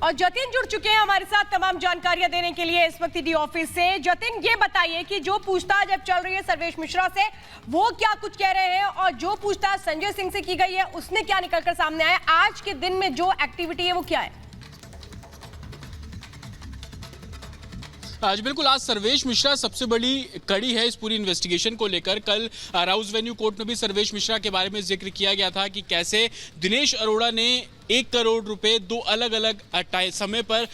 और जतिन जुड़ चुके हैं हमारे साथ तमाम जानकारियां देने के लिए इस वक्त ईडी ऑफिस से। जतिन, ये बताइए कि जो पूछताछ अब चल रही है सर्वेश मिश्रा से, वो क्या कुछ कह रहे हैं, और जो पूछताछ संजय सिंह से की गई है उसने क्या निकलकर सामने आया? आज के दिन में जो एक्टिविटी है वो क्या है? आज बिल्कुल, आज सर्वेश मिश्रा सबसे बड़ी कड़ी है इस पूरी इन्वेस्टिगेशन को लेकर। कल राउस वेन्यू कोर्ट में भी सर्वेश मिश्रा के बारे में जिक्र किया गया था कि कैसे दिनेश अरोड़ा ने 1 करोड़ रुपए 2 अलग अलग समय पर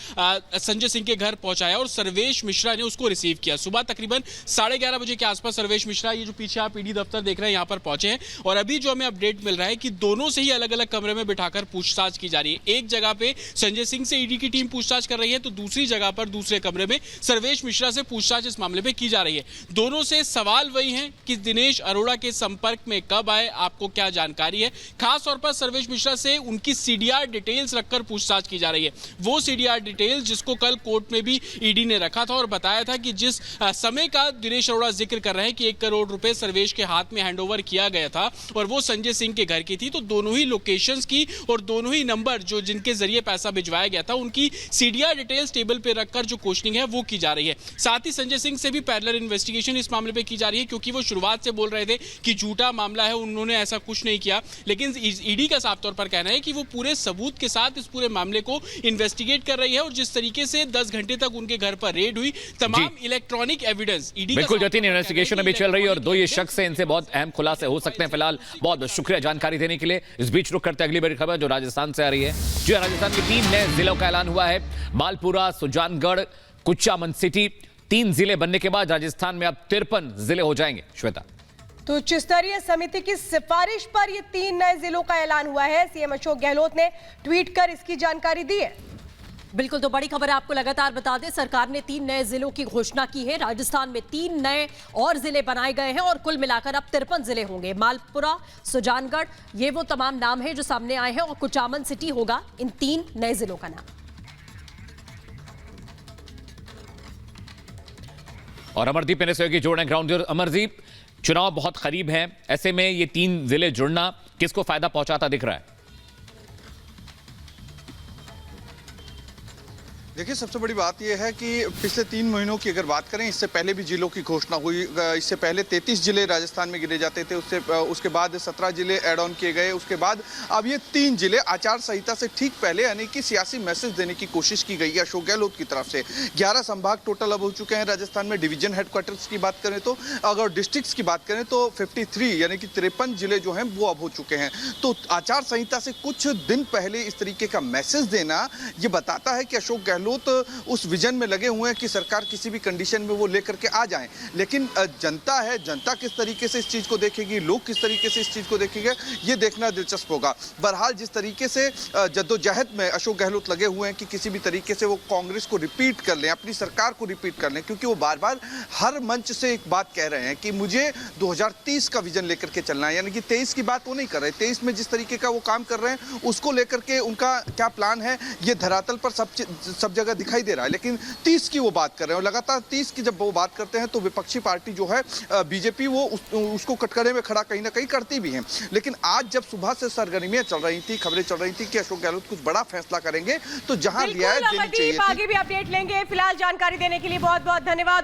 संजय सिंह के घर पहुंचाया और सर्वेश मिश्रा ने उसको रिसीव किया। सुबह तकरीबन 11:30 बजे के आसपास सर्वेश मिश्रा, ये जो पीछे आप ईडी दफ्तर देख रहे हैं, यहाँ पर पहुंचे हैं। और अभी जो हमें अपडेट मिल रहा है कि दोनों से ही अलग अलग कमरे में बिठाकर पूछताछ की जा रही है। एक जगह पे संजय सिंह से ईडी की टीम पूछताछ कर रही है, तो दूसरी जगह पर दूसरे कमरे में सर्वेश मिश्रा से पूछताछ इस मामले में की जा रही है। दोनों से सवाल वही है कि दिनेश अरोड़ा के संपर्क में कब आए, आपको क्या जानकारी है। खास तौर पर सर्वेश मिश्रा से उनकी सीडीआर डिटेल्स रखकर पूछताछ की जा रही है। वो सीडीआर डिटेल्स जिसको कल कोर्ट में भी ईडी ने रखा था और बताया था कि जिस समय का दिनेश अरोड़ा जिक्र कर रहे हैं कि 1 करोड़ रुपए सर्वेश के हाथ में हैंडओवर किया गया था और वो संजय सिंह के घर की थी, तो दोनों ही लोकेशंस की और दोनों ही नंबर जो जिनके जरिए पैसा भिजवाया गया था उनकी सीडीआर डिटेल्स टेबल पे रखकर जो क्वेश्चनिंग है वो की जा रही है। साथ ही संजय सिंह से भी पैरेलल इन्वेस्टिगेशन इस मामले पे की जा रही है, क्योंकि वो शुरुआत से बोल रहे थे कि झूठा मामला है, उन्होंने ऐसा कुछ नहीं किया। लेकिन ईडी का साफ तौर पर कहना है कि वो पूरे सबूत के साथ इस पूरे मामले को इन्वेस्टिगेट कर रही है और जिस तरीके से 10 घंटे तक उनके घर पर रेड हुई, तमाम इलेक्ट्रॉनिक एविडेंस ईडी बिल्कुल जतिन, इन्वेस्टिगेशन अभी चल रही है और 2 ये शख्स हैं, इनसे बहुत अहम खुलासे हो सकते हैं। फिलहाल बहुत शुक्रिया जानकारी देने के लिए। इस बीच रुक करते अगली बड़ी खबर जो राजस्थान से आ रही है। जी, राजस्थान के 3 नए जिलों का ऐलान हुआ है। मालपुरा, सुजानगढ़, कुचामन सिटी। 3 जिले बनने के बाद राजस्थान में अब 53 जिले हो जाएंगे। श्वेता, तो उच्च स्तरीय समिति की सिफारिश पर ये 3 नए जिलों का ऐलान हुआ है। सीएम अशोक गहलोत ने ट्वीट कर इसकी जानकारी दी है। बिल्कुल, तो बड़ी खबर आपको लगातार बता दें, सरकार ने 3 नए जिलों की घोषणा की है। राजस्थान में 3 नए और जिले बनाए गए हैं और कुल मिलाकर अब 53 जिले होंगे। मालपुरा, सुजानगढ़, ये वो तमाम नाम है जो सामने आए हैं और कुचामन सिटी होगा इन 3 नए जिलों का नाम। और अमरदीप मेरे सहयोगी जोड़े ग्राउंड जीरो। अमरदीप, चुनाव बहुत करीब है, ऐसे में ये 3 जिले जुड़ना किसको फायदा पहुंचाता दिख रहा है? देखिए, सबसे बड़ी बात यह है कि पिछले 3 महीनों की अगर बात करें, इससे पहले भी जिलों की घोषणा हुई। इससे पहले 33 जिले राजस्थान में गिने जाते थे, उसके बाद 17 जिले ऐड ऑन किए गए। उसके बाद अब ये 3 जिले आचार संहिता से ठीक पहले, यानी कि सियासी मैसेज देने की कोशिश की गई है अशोक गहलोत की तरफ से। 11 संभाग टोटल अब हो चुके हैं राजस्थान में। डिवीजन हेडक्वार्टर्स की बात करें तो, अगर डिस्ट्रिक्ट्स की बात करें तो 53 यानी कि 53 जिले जो हैं वो अब हो चुके हैं। तो आचार संहिता से कुछ दिन पहले इस तरीके का मैसेज देना, ये बताता है कि अशोक गहलोत उस विजन में लगे हुए हैं कि सरकार किसी भी कंडीशन में वो लेकर के आ जाए। लेकिन जनता है, जनता किस तरीके से इस चीज को देखेगी, लोग किस तरीके से इस चीज को देखेंगे, ये देखना दिलचस्प होगा। बहरहाल जिस तरीके से जद्दोजहद में अशोक गहलोत लगे हुए हैं कि किसी भी तरीके से वो कांग्रेस को रिपीट कर लें, अपनी सरकार को रिपीट कर लें, क्योंकि वो बार बार हर मंच से एक बात कह रहे हैं कि मुझे 2030 का विजन लेकर के चलना है। यानी कि 23 की बात वो नहीं कर रहे। 23 में जिस तरीके का वो काम कर रहे हैं उसको लेकर के उनका क्या प्लान है, ये धरातल पर सब जगह दिखाई दे रहा है। लेकिन 30 की वो बात कर रहे हैं और लगातार 30 की जब वो बात करते हैं तो विपक्षी पार्टी जो है बीजेपी, वो उसको कटघरे में खड़ा कहीं ना कहीं करती भी है। लेकिन आज जब सुबह से सरगर्मियां चल रही थी, खबरें चल रही थी कि अशोक गहलोत कुछ बड़ा फैसला करेंगे, तो जहां रियायत देनी चाहिए, आगे भी अपडेट लेंगे। फिलहाल जानकारी देने के लिए बहुत बहुत धन्यवाद।